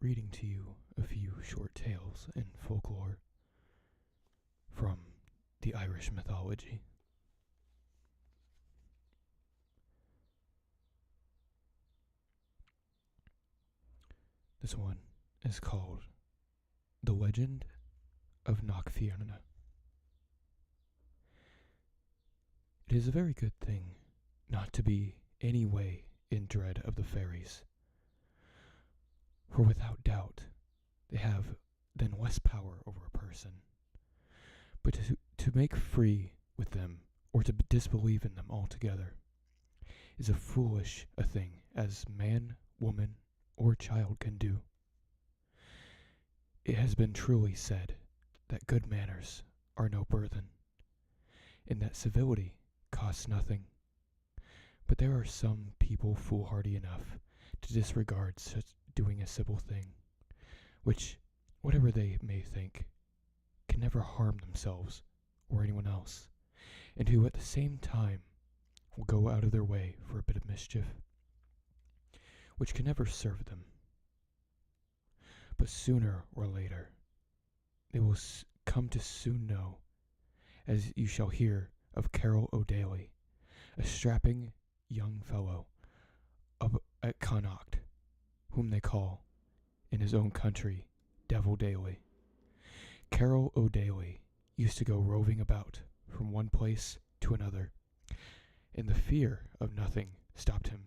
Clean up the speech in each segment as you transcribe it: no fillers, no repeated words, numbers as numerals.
reading to you a few short tales in folklore from the Irish mythology. This one is called The Legend of Knockfierna. It is a very good thing not to be any way in dread of the fairies, for without doubt they have then less power over a person. But to make free with them, or to disbelieve in them altogether, is as foolish a thing as man, woman, or child can do. It has been truly said that good manners are no burthen, and that civility costs nothing. But there are some people foolhardy enough to disregard such doing a civil thing, which, whatever they may think, can never harm themselves or anyone else, and who at the same time will go out of their way for a bit of mischief, which can never serve them. But sooner or later, they will come to soon know, as you shall hear of Carol O'Daly, a strapping young fellow at Connacht, whom they call, in his own country, Devil Daly. Carol O'Daly used to go roving about from one place to another, and the fear of nothing stopped him.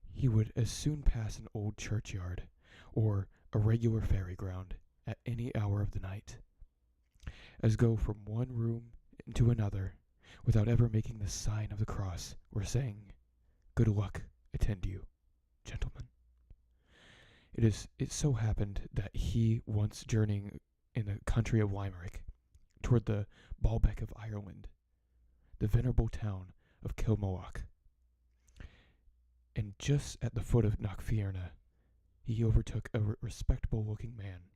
He would as soon pass an old churchyard or a regular fairy ground at any hour of the night as go from one room into another without ever making the sign of the cross or saying, "Good luck attend you, gentlemen." It so happened that he, once journeying in the country of Limerick toward the Baalbek of Ireland, the venerable town of Kilmallock, and just at the foot of Knockfierna, he overtook a respectable-looking man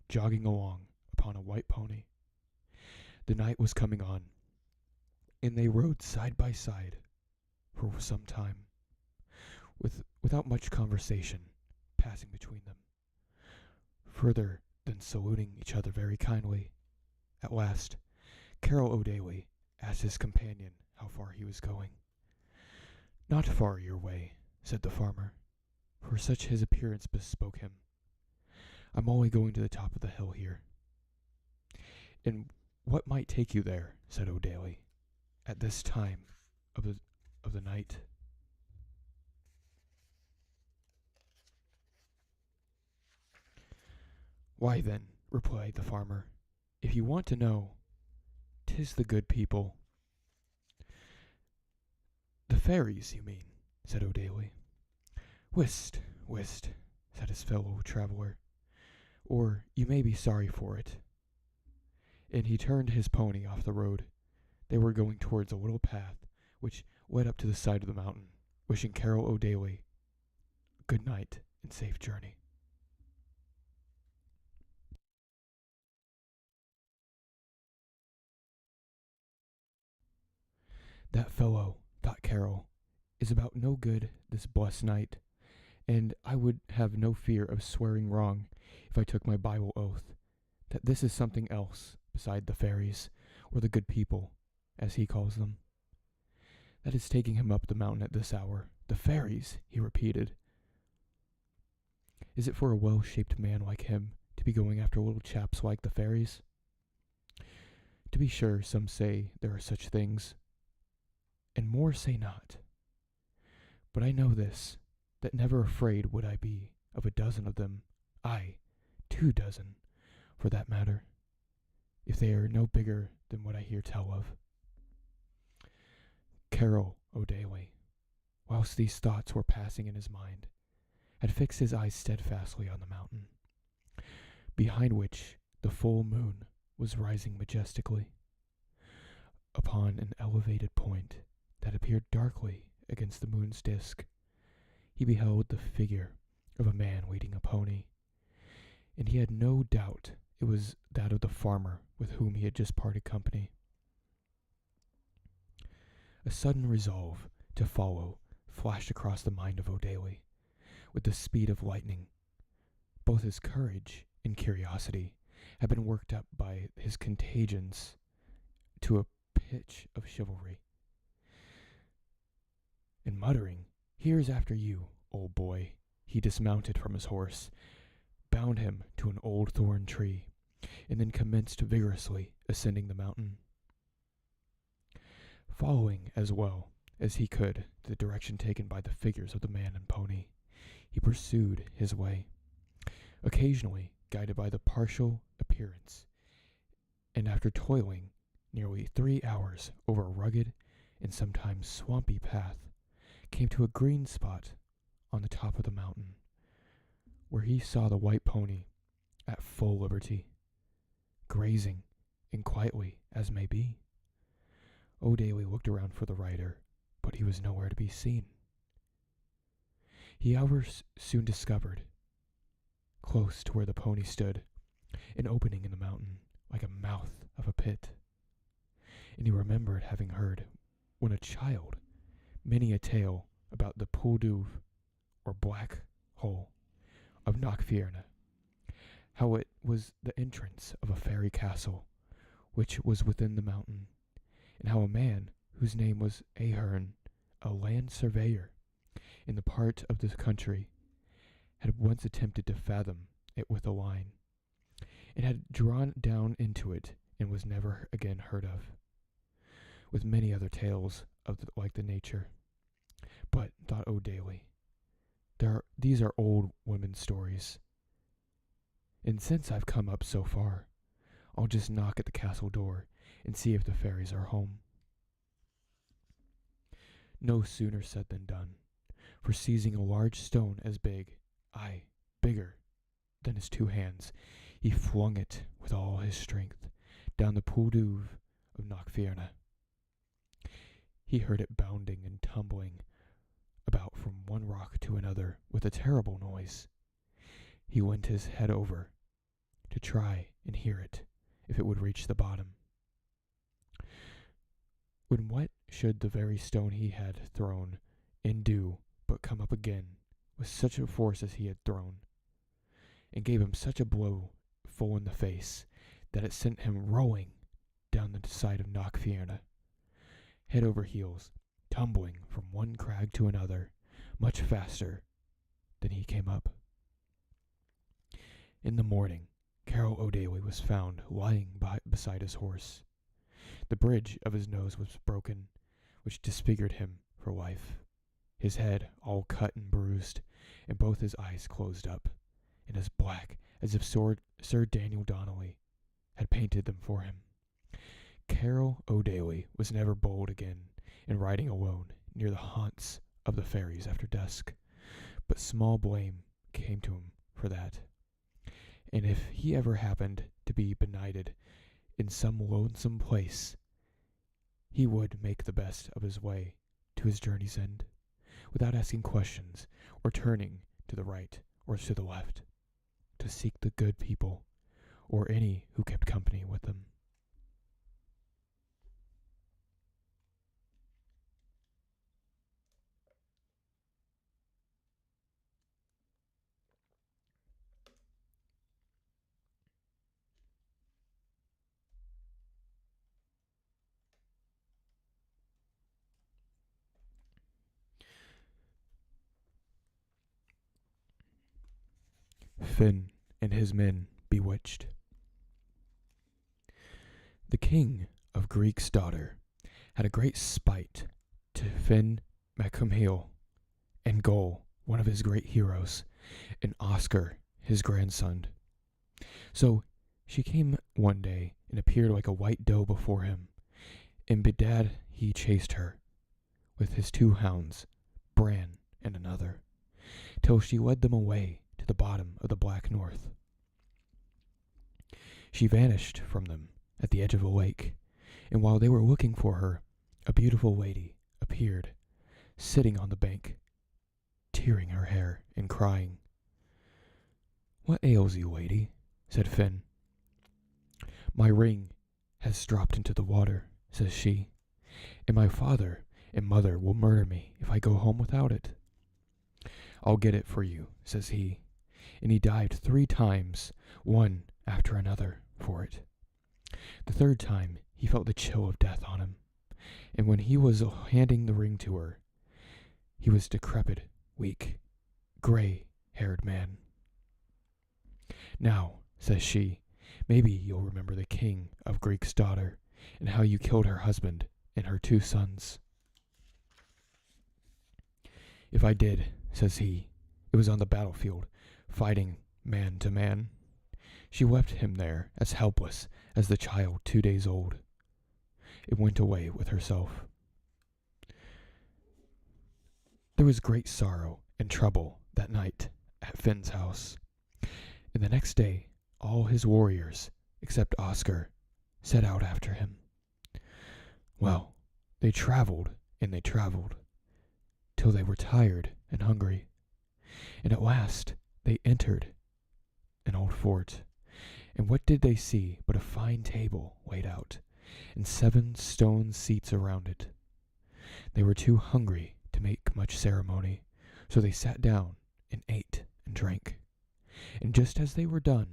jogging along upon a white pony. The night was coming on, and they rode side by side for some time, without much conversation passing between them, further than saluting each other very kindly. At last, Carol O'Daly asked his companion how far he was going. "Not far your way," said the farmer, for such his appearance bespoke him. "I'm only going to the top of the hill here." "And what might take you there?" said O'Daly, "at this time of the night?" "Why then," replied the farmer, "if you want to know, 'tis the good people." "The fairies, you mean?" said O'Daly. "Whist, whist," said his fellow traveller, "or you may be sorry for it." And he turned his pony off the road. They were going towards a little path which led up to the side of the mountain, wishing Carol O'Daly good night and safe journey. "That fellow," thought Carol, "is about no good this blessed night, and I would have no fear of swearing wrong if I took my Bible oath that this is something else beside the fairies, or the good people, as he calls them, that is taking him up the mountain at this hour. The fairies," he repeated. "Is it for a well-shaped man like him to be going after little chaps like the fairies? To be sure, some say there are such things, and more say not. But I know this, that never afraid would I be of a dozen of them, aye, 2 dozen, for that matter, if they are no bigger than what I hear tell of." Carol O'Daly, whilst these thoughts were passing in his mind, had fixed his eyes steadfastly on the mountain, behind which the full moon was rising majestically. Upon an elevated point that appeared darkly against the moon's disk, he beheld the figure of a man leading a pony, and he had no doubt it was that of the farmer with whom he had just parted company. A sudden resolve to follow flashed across the mind of O'Daly, with the speed of lightning. Both his courage and curiosity had been worked up by his contagions to a pitch of chivalry. And muttering, "Here's after you, old boy," he dismounted from his horse, bound him to an old thorn tree, and then commenced vigorously ascending the mountain. Following as well as he could the direction taken by the figures of the man and pony, he pursued his way, occasionally guided by the partial appearance, and after toiling nearly 3 hours over a rugged and sometimes swampy path, came to a green spot on the top of the mountain, where he saw the white pony at full liberty, grazing and quietly as may be. O'Daly looked around for the rider, but he was nowhere to be seen. He however soon discovered, close to where the pony stood, an opening in the mountain like a mouth of a pit, and he remembered having heard, when a child, many a tale about the Pool d'Oeuf, or black hole, of Knockfierna, how it was the entrance of a fairy castle which was within the mountain, and how a man whose name was Ahern, a land surveyor in the part of the country, had once attempted to fathom it with a line, and had drawn down into it and was never again heard of, with many other tales of like the nature. But, thought O'Daly, these are old women's stories, and since I've come up so far, I'll just knock at the castle door and see if the fairies are home. No sooner said than done, for seizing a large stone as big, aye, bigger, than his 2 hands, he flung it with all his strength down the Pool d'Oeuf of Knockfierna. He heard it bounding and tumbling about from one rock to another with a terrible noise. He went his head over to try and hear it, if it would reach the bottom. When what should the very stone he had thrown in do but come up again with such a force as he had thrown, and gave him such a blow full in the face that it sent him rolling down the side of Knockfierna, head over heels, tumbling from one crag to another, much faster than he came up. In the morning, Carol O'Daly was found lying beside his horse. The bridge of his nose was broken, which disfigured him for life, his head all cut and bruised, and both his eyes closed up, and as black as if Sir Daniel Donnelly had painted them for him. Carol O'Daly was never bold again in riding alone near the haunts of the fairies after dusk, but small blame came to him for that. And if he ever happened to be benighted in some lonesome place, he would make the best of his way to his journey's end, without asking questions or turning to the right or to the left, to seek the good people or any who kept company with them. Finn and his men bewitched. The king of Greek's daughter had a great spite to Finn Macumhale, and Gol, one of his great heroes, and Oscar, his grandson. So she came one day and appeared like a white doe before him, and bedad he chased her with his 2 hounds, Bran and another, till she led them away to the bottom of the black north. She vanished from them at the edge of the lake, and while they were looking for her, a beautiful lady appeared, sitting on the bank, tearing her hair and crying. "What ails you, lady?" said Finn. "My ring has dropped into the water," says she, "and my father and mother will murder me if I go home without it." I'll get it for you, says he, and he dived 3 times, one after another, for it. The 3rd time, he felt the chill of death on him, and when he was handing the ring to her, he was decrepit, weak, gray-haired man. Now, says she, maybe you'll remember the king of Greek's daughter, and how you killed her husband and her 2 sons. If I did, says he, it was on the battlefield, fighting man to man. She left him there as helpless as the child 2 days old. It went away with herself. There was great sorrow and trouble that night at Finn's house, and the next day all his warriors, except Oscar, set out after him. Well, they traveled and they traveled, till they were tired and hungry, and at last they entered an old fort. And what did they see but a fine table laid out, and 7 stone seats around it? They were too hungry to make much ceremony, so they sat down and ate and drank. And just as they were done,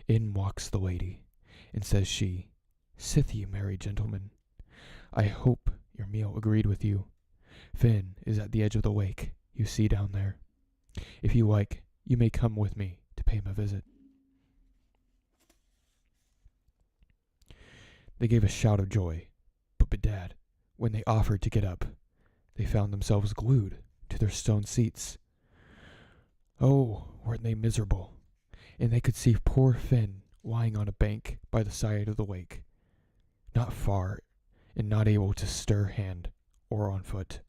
in walks the lady, and says she, Sith ye, merry gentlemen, I hope your meal agreed with you. Finn is at the edge of the lake, you see down there. If you like, you may come with me to pay him a visit. They gave a shout of joy, but bedad, when they offered to get up, they found themselves glued to their stone seats. Oh, weren't they miserable? And they could see poor Finn lying on a bank by the side of the lake, not far, and not able to stir hand or on foot.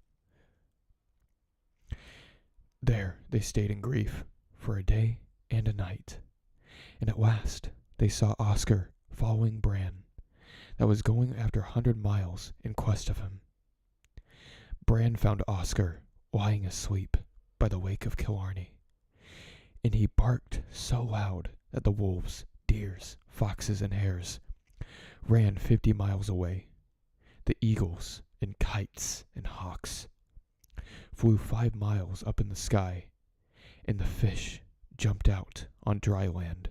There they stayed in grief for a day and a night, and at last they saw Oscar following Bran, that was going after 100 miles in quest of him. Bran found Oscar lying asleep by the lake of Killarney, and he barked so loud that the wolves, deers, foxes, and hares ran 50 miles away. The eagles and kites and hawks flew 5 miles up in the sky, and the fish jumped out on dry land.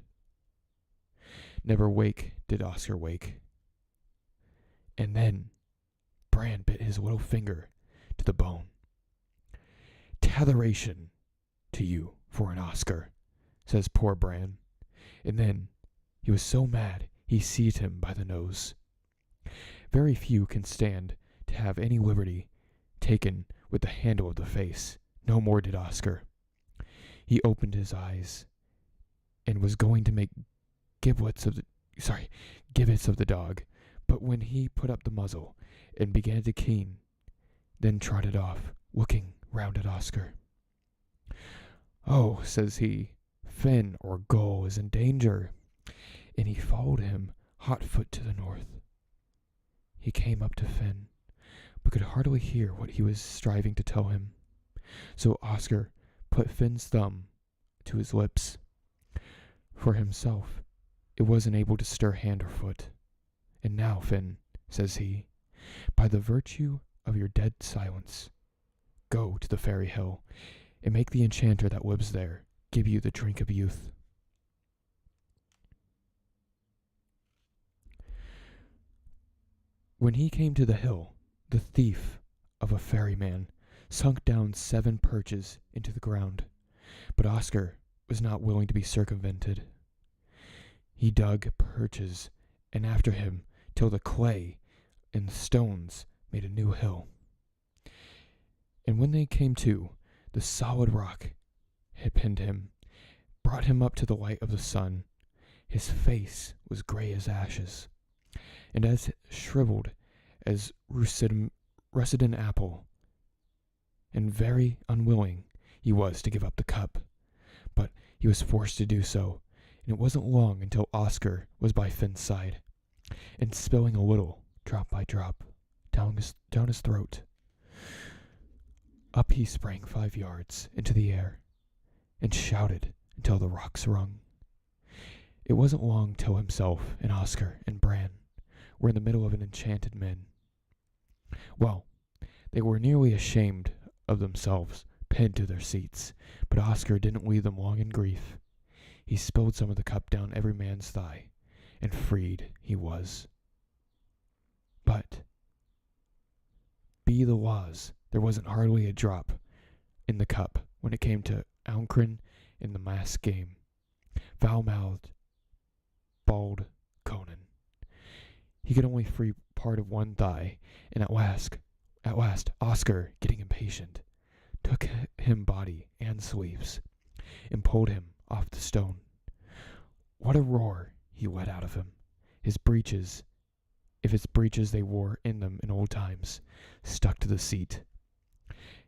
Never wake did Oscar wake. And then Bran bit his little finger to the bone. Tetheration to you for an Oscar, says poor Bran. And then he was so mad he seized him by the nose. Very few can stand to have any liberty taken with the handle of the face. No more did Oscar. He opened his eyes and was going to make giblets of the dog, but when he put up the muzzle and began to keen, then trotted off, looking round at Oscar. Oh, says he, Finn or Gull is in danger, and he followed him hot-foot to the north. He came up to Finn, but could hardly hear what he was striving to tell him. So Oscar put Finn's thumb to his lips. For himself, it wasn't able to stir hand or foot. And now, Finn, says he, by the virtue of your dead silence, go to the fairy hill, and make the enchanter that lives there give you the drink of youth. When he came to the hill, the thief of a ferryman sunk down 7 perches into the ground, but Oscar was not willing to be circumvented. He dug perches, and after him till the clay and the stones made a new hill. And when they came to, the solid rock had pinned him, brought him up to the light of the sun. His face was gray as ashes, and as shriveled as russet apple, and very unwilling he was to give up the cup, but he was forced to do so, and it wasn't long until Oscar was by Finn's side, and spilling a little, drop by drop, down his throat. Up he sprang 5 yards into the air, and shouted until the rocks rung. It wasn't long till himself and Oscar and Bran were in the middle of an enchanted men. Well, they were nearly ashamed of themselves, pinned to their seats, but Oscar didn't leave them long in grief. He spilled some of the cup down every man's thigh, and freed he was. But, be the laws, there wasn't hardly a drop in the cup when it came to Auncrin in the masked game. Foul-mouthed, bald Conan. He could only free part of one thigh, and at last, Oscar, getting impatient, took him body and sleeves, and pulled him off the stone. What a roar he let out of him! His breeches, if it's breeches they wore in them in old times, stuck to the seat,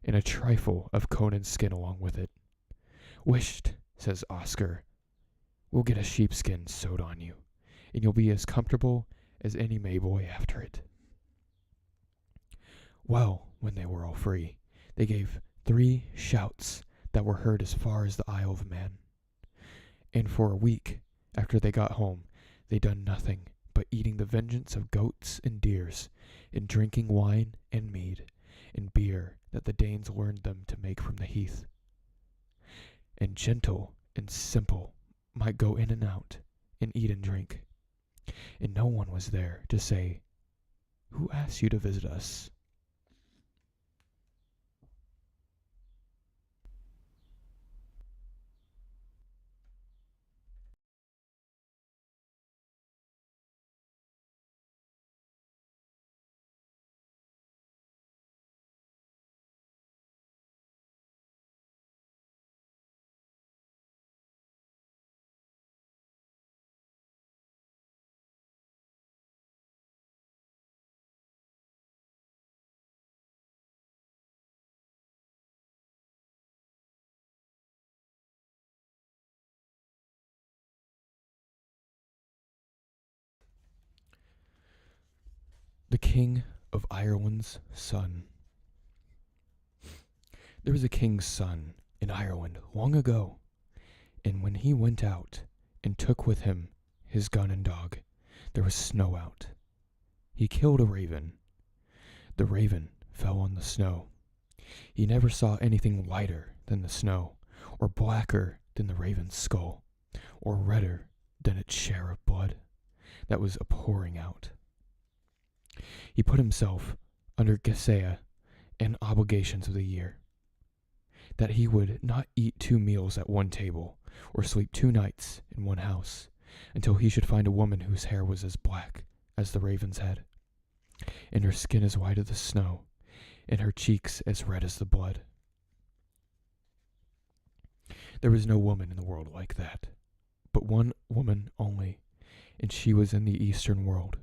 and a trifle of Conan's skin along with it. "Wisht," says Oscar, "we'll get a sheepskin sewed on you, and you'll be as comfortable as any Mayboy after it." Well, when they were all free, they gave 3 shouts that were heard as far as the Isle of Man. And for a week after they got home, they done nothing but eating the vengeance of goats and deers, and drinking wine and mead and beer that the Danes learned them to make from the heath. And gentle and simple might go in and out and eat and drink, and no one was there to say, "Who asked you to visit us?" The King of Ireland's Son. There was a king's son in Ireland long ago, and when he went out and took with him his gun and dog, there was snow out. He killed a raven. The raven fell on the snow. He never saw anything whiter than the snow, or blacker than the raven's skull, or redder than its share of blood that was pouring out. He put himself under Gesea and obligations of the year, that he would not eat 2 meals at one table, or sleep 2 nights in one house, until he should find a woman whose hair was as black as the raven's head, and her skin as white as the snow, and her cheeks as red as the blood. There was no woman in the world like that, but one woman only, and she was in the eastern world.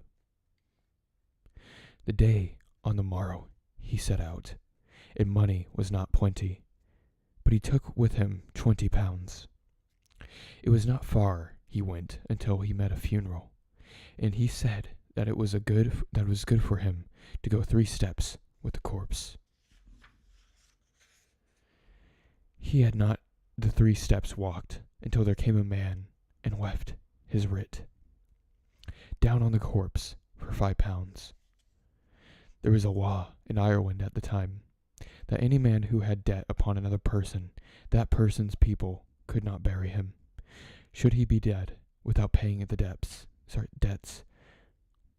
The day on the morrow he set out, and money was not plenty, but he took with him 20 pounds. It was not far he went until he met a funeral, and he said that it was good for him to go 3 steps with the corpse. He had not the 3 steps walked until there came a man and left his writ down on the corpse for 5 pounds. There was a law in Ireland at the time that any man who had debt upon another person, that person's people could not bury him, should he be dead without paying the debts,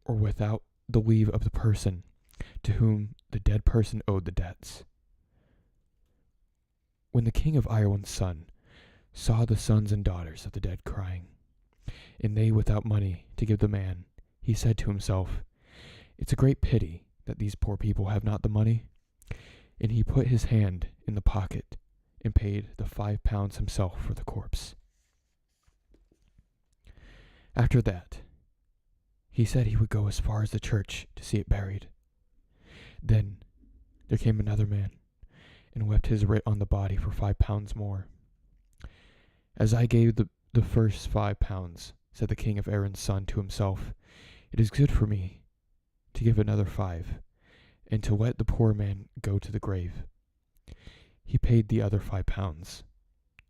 or without the leave of the person to whom the dead person owed the debts. When the King of Ireland's son saw the sons and daughters of the dead crying, and they without money to give the man, he said to himself, "It's a great pity that these poor people have not the money," and he put his hand in the pocket and paid the 5 pounds himself for the corpse. After that, he said he would go as far as the church to see it buried. Then there came another man and left his writ on the body for 5 pounds more. "As I gave the first 5 pounds," said the King of Erin's son to himself, "it is good for me to give another 5, and to let the poor man go to the grave." He paid the other 5 pounds.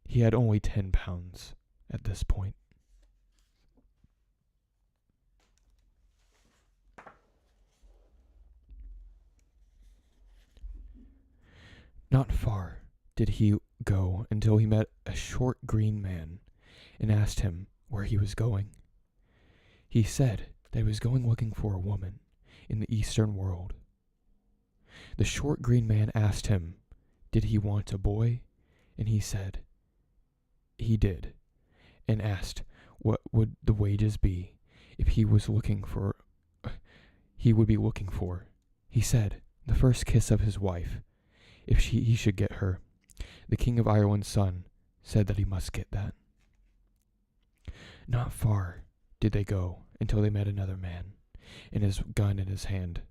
He had only 10 pounds at this point. Not far did he go until he met a short green man and asked him where he was going. He said that he was going looking for a woman in the eastern world. The short green man asked him, did he want a boy? And he said he did, and asked what would the wages be if he would be looking for. He said the first kiss of his wife, if he should get her. The King of Ireland's son said that he must get that. Not far did they go until they met another man, and his gun in his hand,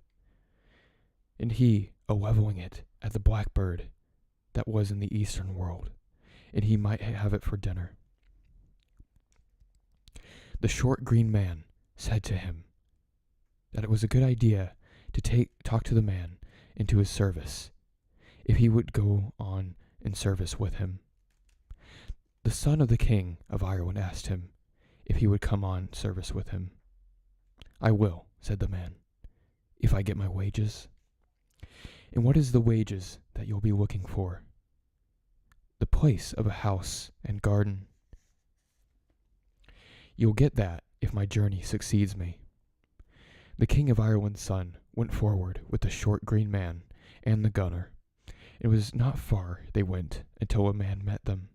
and he leveling it at the blackbird that was in the eastern world, and he might have it for dinner. The short green man said to him that it was a good idea to talk to the man into his service, if he would go on in service with him. The son of the King of Ireland asked him if he would come on service with him. I will, said the man, if I get my wages. And what is the wages that you'll be looking for? The place of a house and garden. You'll get that if my journey succeeds me. The King of Ireland's son went forward with the short green man and the gunner. It was not far they went until a man met them,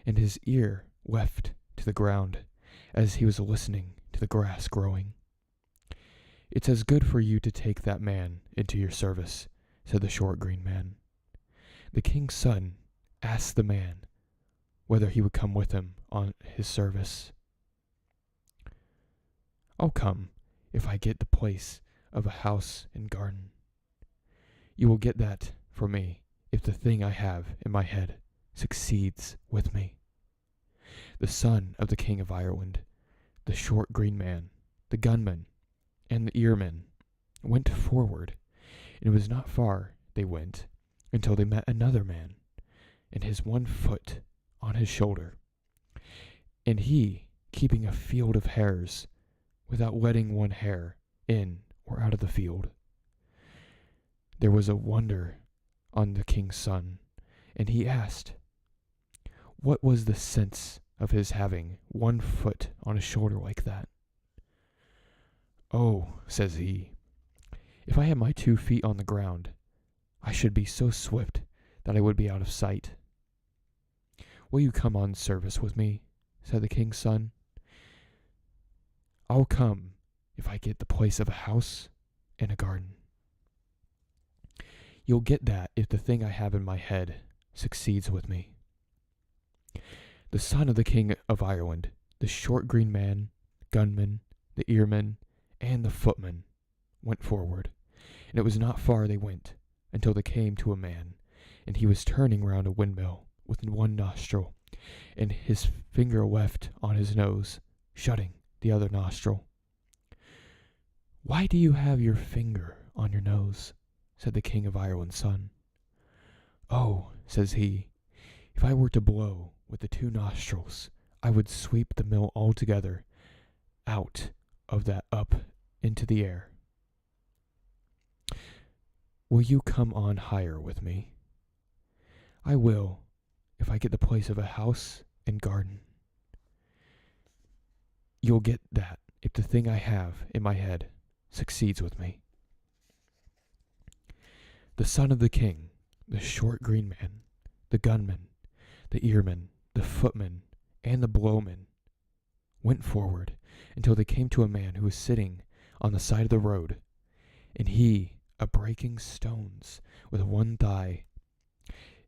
and his ear left to the ground as he was listening to the grass growing. It's as good for you to take that man into your service, said the short green man. The king's son asked the man whether he would come with him on his service. I'll come if I get the place of a house and garden. You will get that for me if the thing I have in my head succeeds with me. The son of the King of Ireland, the short green man, the gunman, and the earman went forward, and it was not far they went until they met another man, and his one foot on his shoulder, and he keeping a field of hares without letting one hair in or out of the field. There was a wonder on the king's son, and he asked, what was the sense of his having one foot on his shoulder like that? Oh, says he, if I had my 2 feet on the ground, I should be so swift that I would be out of sight. Will you come on service with me? Said the king's son. I'll come if I get the place of a house and a garden. You'll get that if the thing I have in my head succeeds with me. The son of the King of Ireland, the short green man, gunman, the earman, and the footman went forward, and it was not far they went until they came to a man, and he was turning round a windmill with one nostril, and his finger left on his nose, shutting the other nostril. Why do you have your finger on your nose? Said the King of Ireland's son. Oh, says he, if I were to blow with the 2 nostrils, I would sweep the mill altogether out of that up into the air. Will you come on higher with me? I will, if I get the place of a house and garden. You'll get that if the thing I have in my head succeeds with me. The son of the king, the short green man, the gunman, the earman, the footman, and the blowman went forward until they came to a man who was sitting on the side of the road, and he breaking stones with one thigh,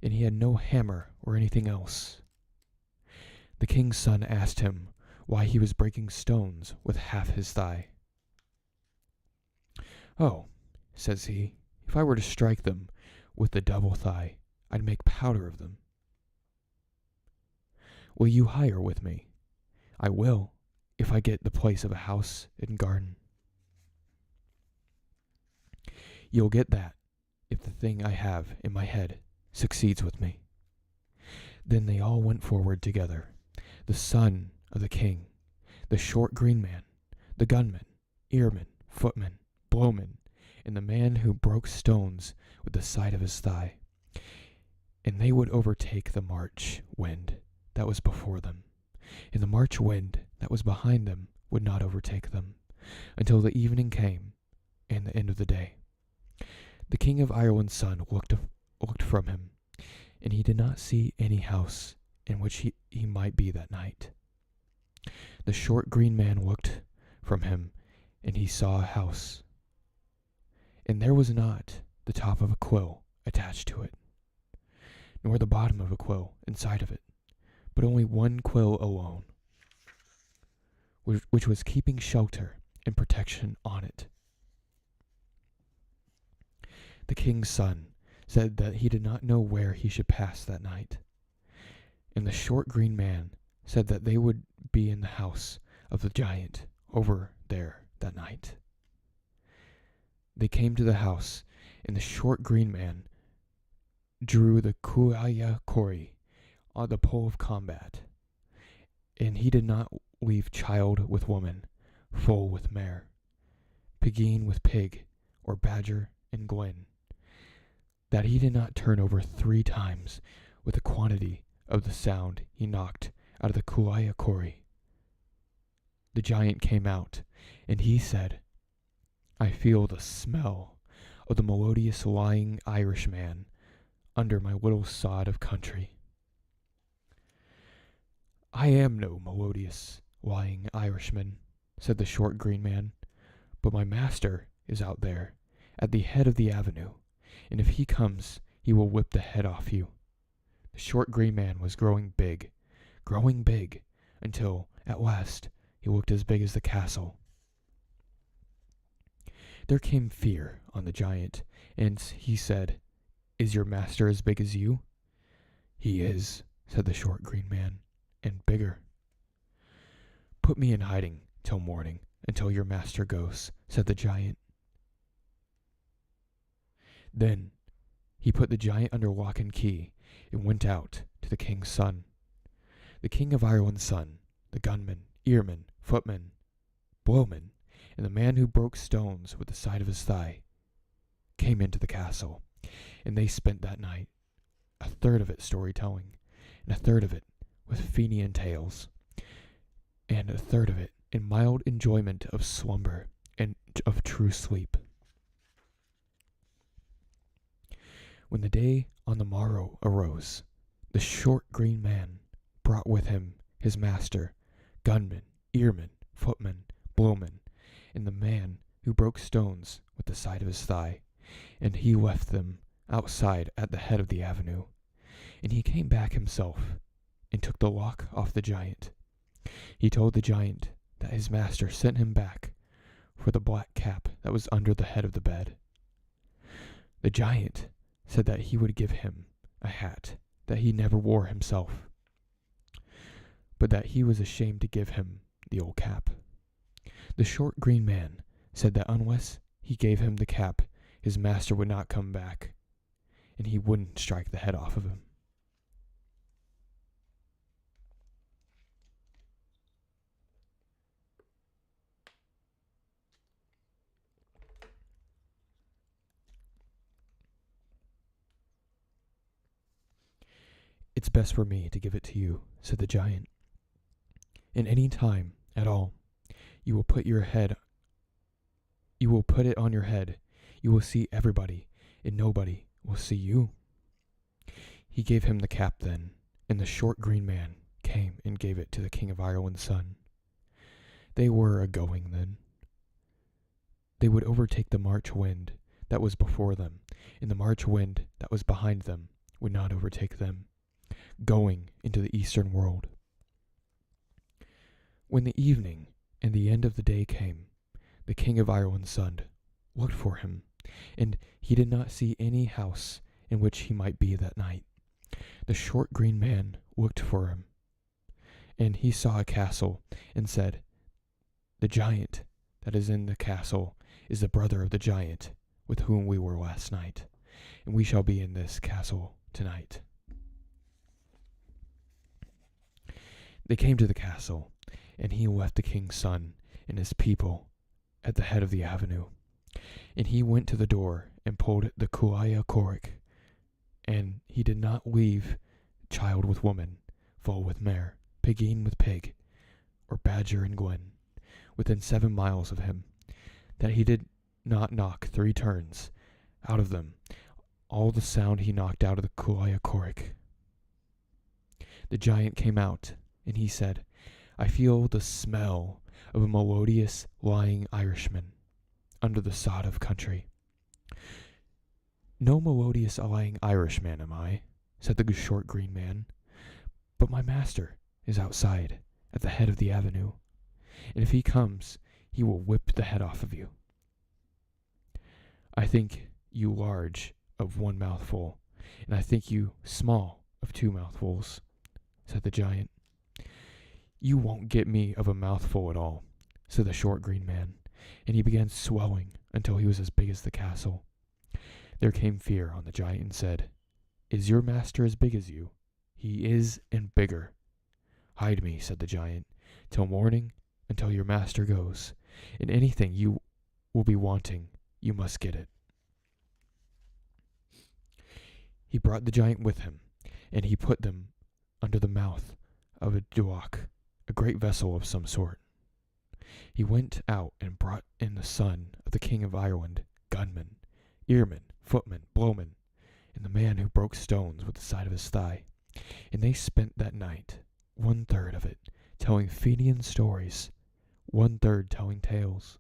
and he had no hammer or anything else. The king's son asked him why he was breaking stones with half his thigh. Oh, says he, if I were to strike them with the double thigh, I'd make powder of them. Will you hire with me? I will, if I get the place of a house and garden. You'll get that if the thing I have in my head succeeds with me. Then they all went forward together, the son of the king, the short green man, the gunman, earman, footman, blowman, and the man who broke stones with the side of his thigh. and they would overtake the March wind that was before them, and the March wind that was behind them would not overtake them, until the evening came and the end of the day. The king of Ireland's son looked from him, and he did not see any house in which he might be that night. The short green man looked from him, and he saw a house, and there was not the top of a quill attached to it, nor the bottom of a quill inside of it, but only one quill alone, which was keeping shelter and protection on it. The king's son said that he did not know where he should pass that night, and the short green man said that they would be in the house of the giant over there that night. They came to the house, and the short green man drew the kuaya kori on the pole of combat, and he did not leave child with woman, foal with mare, pigeen with pig, or badger and glen, that he did not turn over 3 times with the quantity of the sound he knocked out of the kuaya kori. The giant came out, and he said, "I feel the smell of the melodious lying Irishman under my little sod of country." "I am no melodious lying Irishman," said the short green man, "but my master is out there at the head of the avenue, and if he comes, he will whip the head off you." The short green man was growing big, until, at last, he looked as big as the castle. There came fear on the giant, and he said, "Is your master as big as you?" "He is," said the short green man, "and bigger." "Put me in hiding till morning, until your master goes," said the giant. Then he put the giant under lock and key, and went out to the king's son. The king of Ireland's son, the gunman, earman, footman, blowman, and the man who broke stones with the side of his thigh, came into the castle, and they spent that night, a third of it storytelling, and a third of it with Fenian tales, and a third of it in mild enjoyment of slumber and of true sleep. When the day on the morrow arose, the short green man brought with him his master, gunman, earman, footman, blowman, and the man who broke stones with the side of his thigh, and he left them outside at the head of the avenue. And he came back himself, and took the lock off the giant. He told the giant that his master sent him back for the black cap that was under the head of the bed. The giant said that he would give him a hat that he never wore himself, but that he was ashamed to give him the old cap. The short green man said that unless he gave him the cap, his master would not come back, and he wouldn't strike the head off of him. "It's best for me to give it to you," said the giant. "And any time at all you will put it on your head, you will see everybody, and nobody will see you." He gave him the cap then, and the short green man came and gave it to the king of Ireland's son. They were a-going then. They would overtake the March wind that was before them, and the March wind that was behind them would not overtake them, going into the eastern world. When the evening and the end of the day came, the king of Ireland's son looked for him, and he did not see any house in which he might be that night. The short green man looked for him, and he saw a castle, and said, "The giant that is in the castle is the brother of the giant with whom we were last night, and we shall be in this castle tonight." They came to the castle, and he left the king's son and his people at the head of the avenue. And he went to the door and pulled the kuaya korik, and he did not leave child with woman, foal with mare, pigeen with pig, or badger and glen, within 7 miles of him, that he did not knock 3 turns out of them, all the sound he knocked out of the Kulayakoric. The giant came out, and he said, I feel the smell of a melodious lying Irishman under the sod of country. No melodious lying Irishman am I, said the short green man, but my master is outside at the head of the avenue, and if he comes, he will whip the head off of you. I think you large of 1 mouthful, and I think you small of 2 mouthfuls, said the giant. You won't get me of a mouthful at all, said the short green man, and he began swelling until he was as big as the castle. There came fear on the giant and said, Is your master as big as you? He is, and bigger. Hide me, said the giant, till morning, until your master goes, and anything you will be wanting, you must get it. He brought the giant with him, and he put them under the mouth of a duach, a great vessel of some sort. He went out and brought in the son of the king of Ireland, gunman, earman, footman, blowman, and the man who broke stones with the side of his thigh. And they spent that night, 1/3 of it, telling Fenian stories, 1/3 telling tales,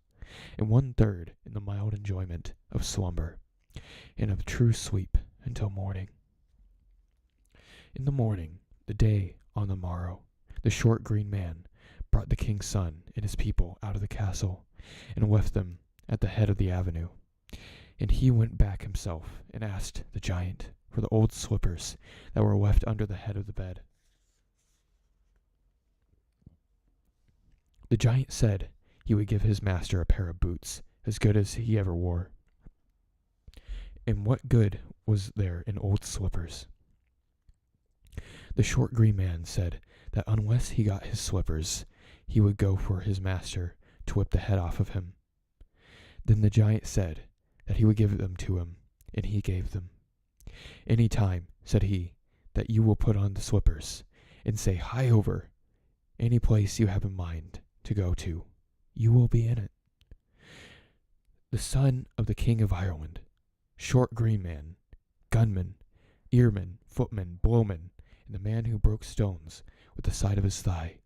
and 1/3 in the mild enjoyment of slumber, and of true sleep until morning. In the morning, the day on the morrow, the short green man brought the king's son and his people out of the castle, and left them at the head of the avenue. And he went back himself and asked the giant for the old slippers that were left under the head of the bed. The giant said he would give his master a pair of boots as good as he ever wore. And what good was there in old slippers? The short green man said that unless he got his slippers, he would go for his master to whip the head off of him. Then the giant said that he would give them to him, and he gave them. Any time, said he, that you will put on the slippers, and say hie over any place you have in mind to go to, you will be in it. The son of the king of Ireland, short green man, gunman, earman, footman, blowman, and the man who broke stones with the side of his thigh,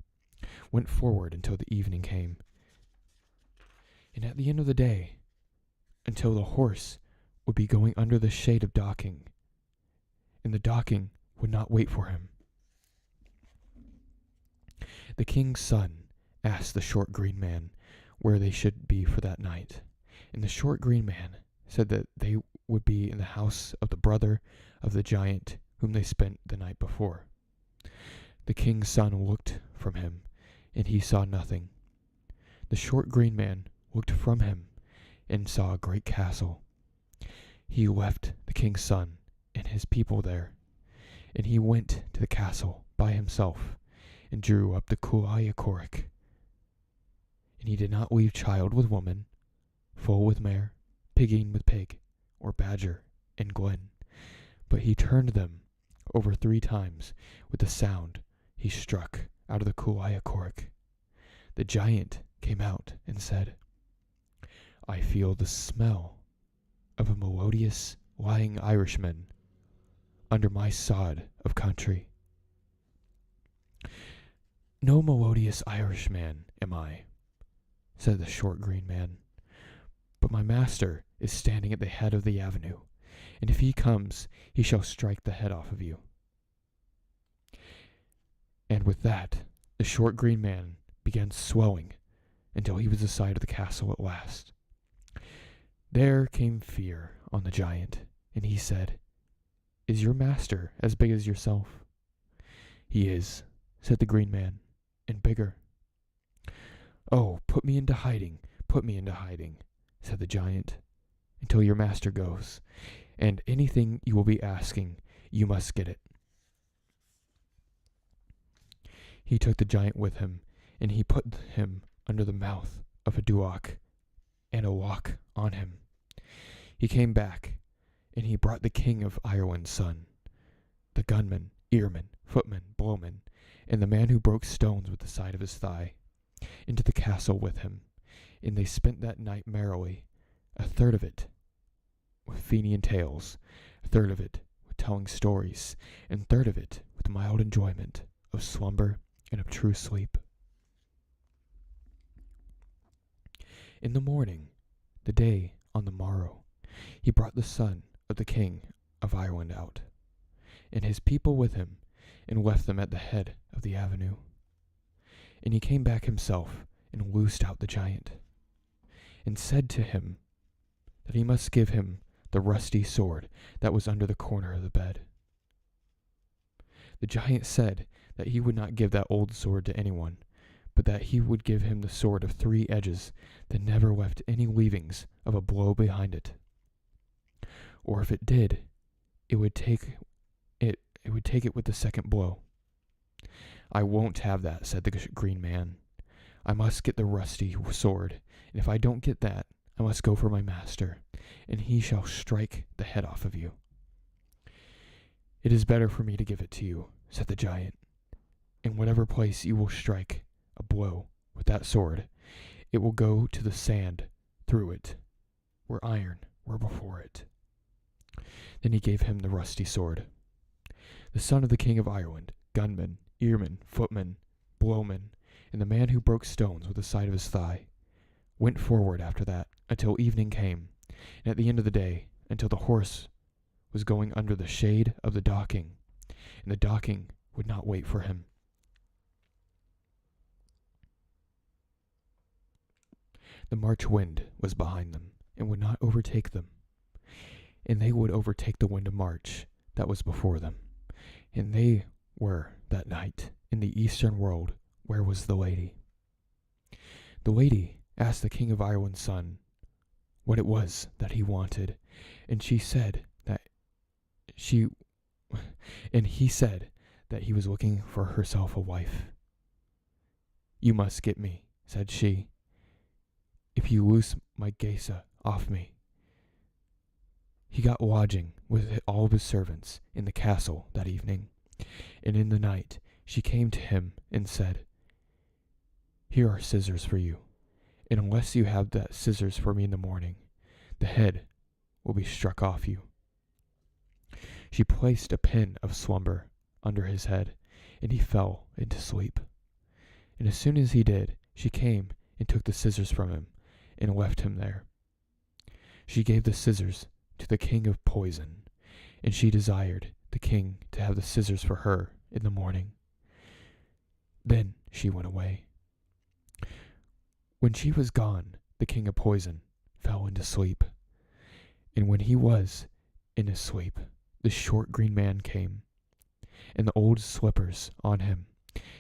went forward until the evening came. And at the end of the day, until the horse would be going under the shade of docking, and the docking would not wait for him. The king's son asked the short green man where they should be for that night, and the short green man said that they would be in the house of the brother of the giant whom they spent the night before. The king's son looked from him, and he saw nothing. The short green man looked from him, and saw a great castle. He left the king's son and his people there, and he went to the castle by himself, and drew up the Kulayakoric. And he did not leave child with woman, foal with mare, pigeen with pig, or badger and glen, but he turned them over 3 times with the sound he struck out of the Kulayakoric. The giant came out and said, I feel the smell of a melodious lying Irishman under my sod of country. No melodious Irishman am I, said the short green man, but my master is standing at the head of the avenue, and if he comes, he shall strike the head off of you. And with that, the short green man began swelling until he was aside of the castle at last. There came fear on the giant, and he said, Is your master as big as yourself? He is, said the green man, and bigger. Oh, put me into hiding, said the giant, until your master goes, and anything you will be asking, you must get it. He took the giant with him, and he put him under the mouth of a duach, and a lock on him. He came back, and he brought the king of Ireland's son, the gunman, earman, footman, blowman, and the man who broke stones with the side of his thigh, into the castle with him, and they spent that night merrily, a third of it with Fenian tales, a third of it with telling stories, and a third of it with mild enjoyment of slumber and of true sleep. In the morning, the day on the morrow, he brought the son of the king of Ireland out, and his people with him, and left them at the head of the avenue. And he came back himself, and loosed out the giant, and said to him that he must give him the rusty sword that was under the corner of the bed. The giant said that he would not give that old sword to anyone, but that he would give him the sword of 3 edges that never left any leavings of a blow behind it. Or if it did, it would take it with the second blow. I won't have that, said the green man. I must get the rusty sword, and if I don't get that, I must go for my master, and he shall strike the head off of you. It is better for me to give it to you, said the giant. In whatever place you will strike a blow with that sword, it will go to the sand through it, where iron were before it. Then he gave him the rusty sword. The son of the king of Ireland, gunman, earman, footman, blowman, and the man who broke stones with the side of his thigh, went forward after that until evening came, and at the end of the day, until the horse was going under the shade of the docking, and the docking would not wait for him. The March wind was behind them, and would not overtake them, and they would overtake the wind of March that was before them. And they were that night in the eastern world where was the lady. The lady asked the king of Ireland's son what it was that he wanted, and he said that he was looking for herself a wife. You must get me, said she, if you loose my geisa off me. He got lodging with all of his servants in the castle that evening, and in the night she came to him and said, Here are scissors for you, and unless you have that scissors for me in the morning, the head will be struck off you. She placed a pin of slumber under his head, and he fell into sleep. And as soon as he did, she came and took the scissors from him, and left him there. She gave the scissors to the king of poison, and she desired the king to have the scissors for her in the morning. Then she went away. When she was gone, the king of poison fell into sleep, and when he was in his sleep, the short green man came, and the old slippers on him,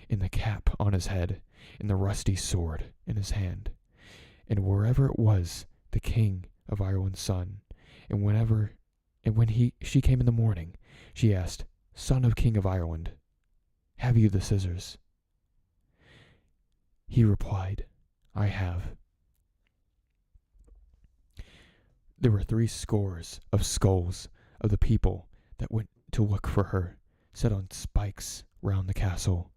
and the cap on his head, and the rusty sword in his hand, and wherever it was the king of Ireland's son. And when she came in the morning, she asked, Son of King of Ireland, have you the scissors? He replied, I have. There were 70 of skulls of the people that went to look for her, set on spikes round the castle,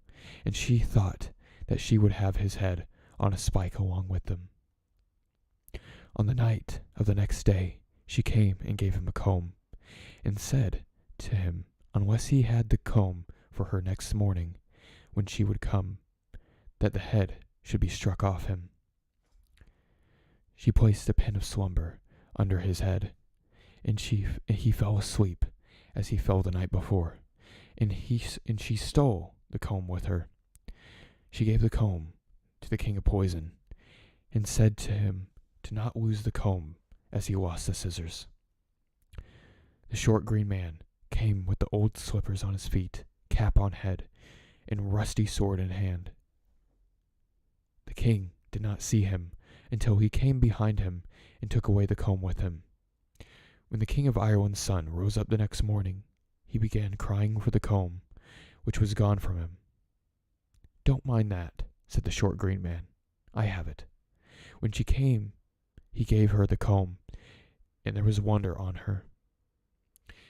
and she thought that she would have his head on a spike along with them. On the night of the next day, she came and gave him a comb, and said to him, unless he had the comb for her next morning, when she would come, that the head should be struck off him. She placed a pin of slumber under his head, and he fell asleep as he fell the night before, and she stole the comb with her. She gave the comb to the king of poison, and said to him to not lose the comb as he lost the scissors. The short green man came with the old slippers on his feet, cap on head, and rusty sword in hand. The king did not see him until he came behind him and took away the comb with him. When the king of Ireland's son rose up the next morning, he began crying for the comb, which was gone from him. Don't mind that, said the short green man. I have it. When she came, he gave her the comb, and there was wonder on her.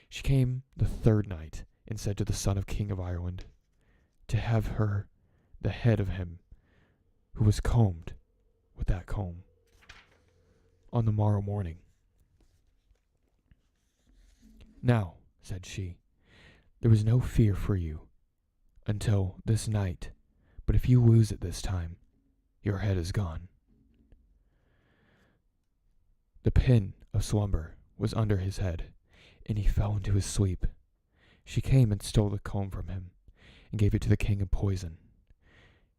She came the 3rd night, and said to the son of King of Ireland, to have her the head of him who was combed with that comb on the morrow morning. Now, said she, there was no fear for you until this night, but if you lose it this time, your head is gone. The pin of slumber was under his head, and he fell into his sleep. She came and stole the comb from him, and gave it to the king of poison.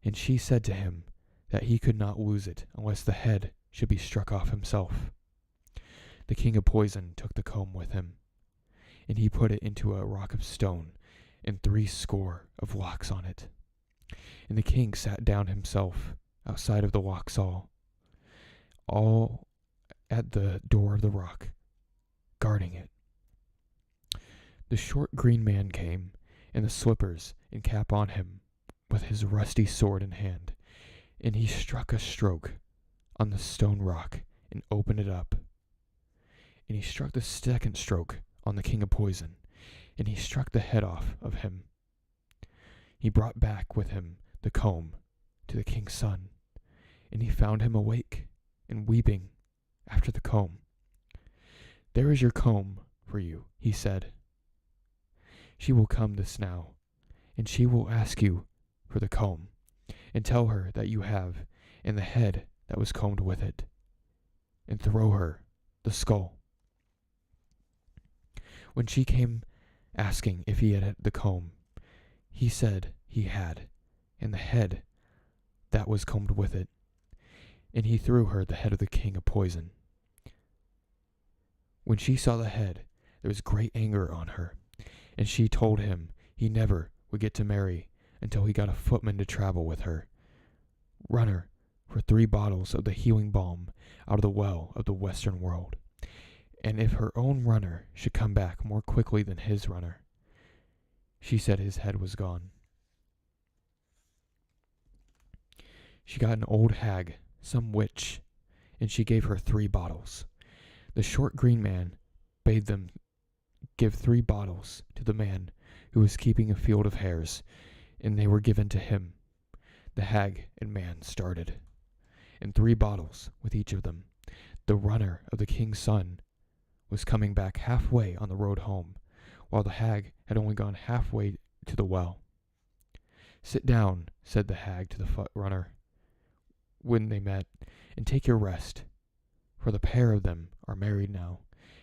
And she said to him that he could not lose it unless the head should be struck off himself. The king of poison took the comb with him, and he put it into a rock of stone, and 70 of locks on it. And the king sat down himself outside of the locksaw, all at the door of the rock, guarding it. The short green man came, and the slippers and cap on him, with his rusty sword in hand, and he struck a stroke on the stone rock and opened it up. And he struck the second stroke on the king of poison, and he struck the head off of him. He brought back with him the comb to the king's son, and he found him awake and weeping after the comb. There is your comb for you, he said. She will come this now, and she will ask you for the comb, and tell her that you have, and the head that was combed with it, and throw her the skull. When she came asking if he had the comb, he said he had, and the head that was combed with it, and he threw her the head of the king of poison. When she saw the head, there was great anger on her, and she told him he never would get to marry until he got a footman to travel with her, runner for 3 bottles of the healing balm out of the well of the western world. And if her own runner should come back more quickly than his runner, she said his head was gone. She got an old hag, some witch, and she gave her 3 bottles. The short green man bade them give 3 bottles to the man who was keeping a field of hares, and they were given to him. The hag and man started, and 3 bottles with each of them. The runner of the king's son was coming back halfway on the road home, while the hag had only gone halfway to the well. Sit down, said the hag to the foot runner when they met, and take your rest, for the pair of them are married now,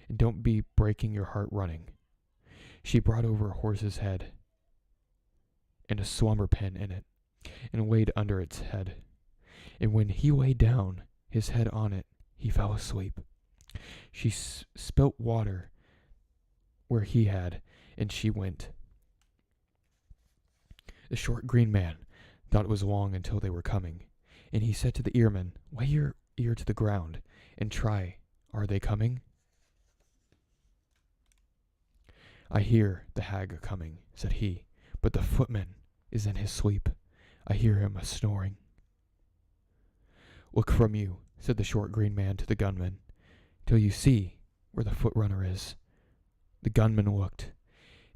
and don't be breaking your heart running. She brought over a horse's head and a slumber pin in it, and laid under its head. And when he lay down, his head on it, he fell asleep. She spilt water where he had, and she went. The short green man thought it was long until they were coming, and he said to the earman, lay your ear to the ground, and try, are they coming? I hear the hag a-coming, said he, but the footman is in his sleep. I hear him a-snoring. Look from you, said the short green man to the gunman, till you see where the foot runner is. The gunman looked,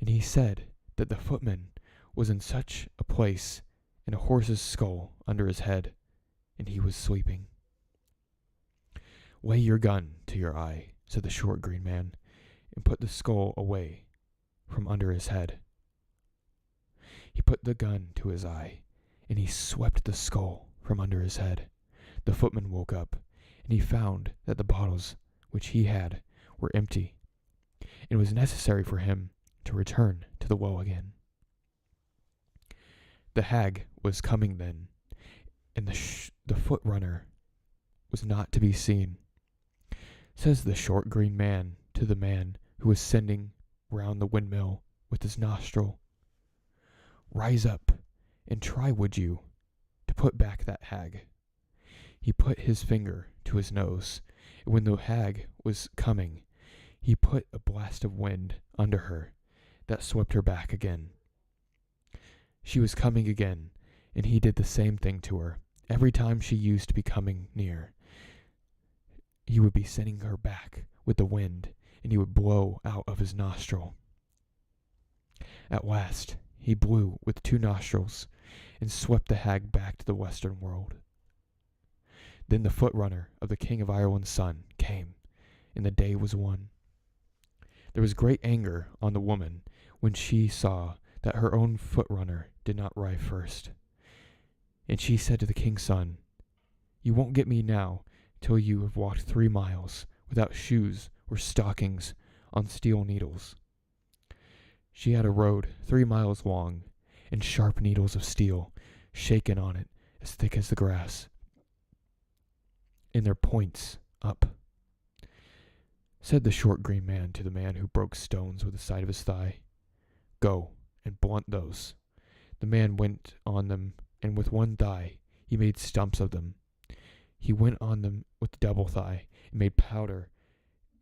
and he said that the footman was in such a place in a horse's skull under his head, and he was sleeping. Lay your gun to your eye, said the short green man, and put the skull away from under his head. He put the gun to his eye, and he swept the skull from under his head. The footman woke up, and he found that the bottles which he had were empty, and it was necessary for him to return to the well again. The hag was coming then, and the foot runner was not to be seen. Says the short green man to the man who was sending round the windmill with his nostril, rise up and try, would you, to put back that hag. He put his finger to his nose, and when the hag was coming, he put a blast of wind under her that swept her back again. She was coming again, and he did the same thing to her. Every time she used to be coming near, he would be sending her back with the wind, and he would blow out of his nostril. At last he blew with 2 nostrils and swept the hag back to the western world. Then the foot runner of the King of Ireland's son came, and the day was won. There was great anger on the woman when she saw that her own foot runner did not ride first. And she said to the king's son, "You won't get me now till you have walked 3 miles without shoes or stockings on steel needles." She had a road 3 miles long, and sharp needles of steel shaken on it as thick as the grass, and their points up. Said the short green man to the man who broke stones with the side of his thigh, "Go and blunt those." The man went on them, and with 1 thigh he made stumps of them. He went on them with the double thigh, and made powder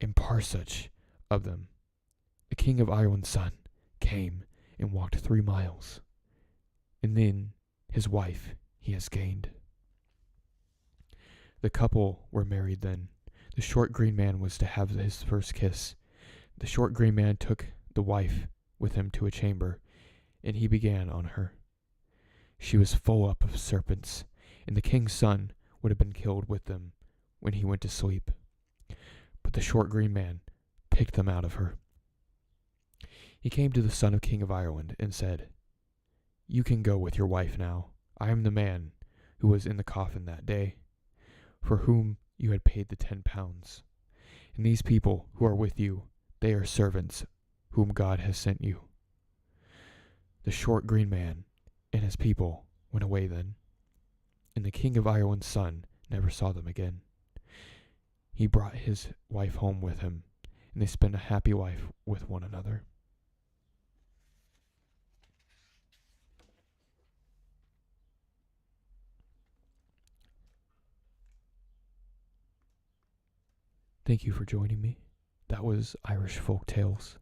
and parsuch of them. The King of Ireland's son came and walked 3 miles, and then his wife he has gained. The couple were married then. The short green man was to have his first kiss. The short green man took the wife with him to a chamber, and he began on her. She was full up of serpents, and the king's son would have been killed with them when he went to sleep. But the short green man picked them out of her. He came to the son of King of Ireland and said, "You can go with your wife now. I am the man who was in the coffin that day, for whom you had paid the 10 pounds. And these people who are with you, they are servants whom God has sent you." The short green man and his people went away then, and the King of Ireland's son never saw them again. He brought his wife home with him, and they spent a happy life with one another. Thank you for joining me. That was Irish Folk Tales.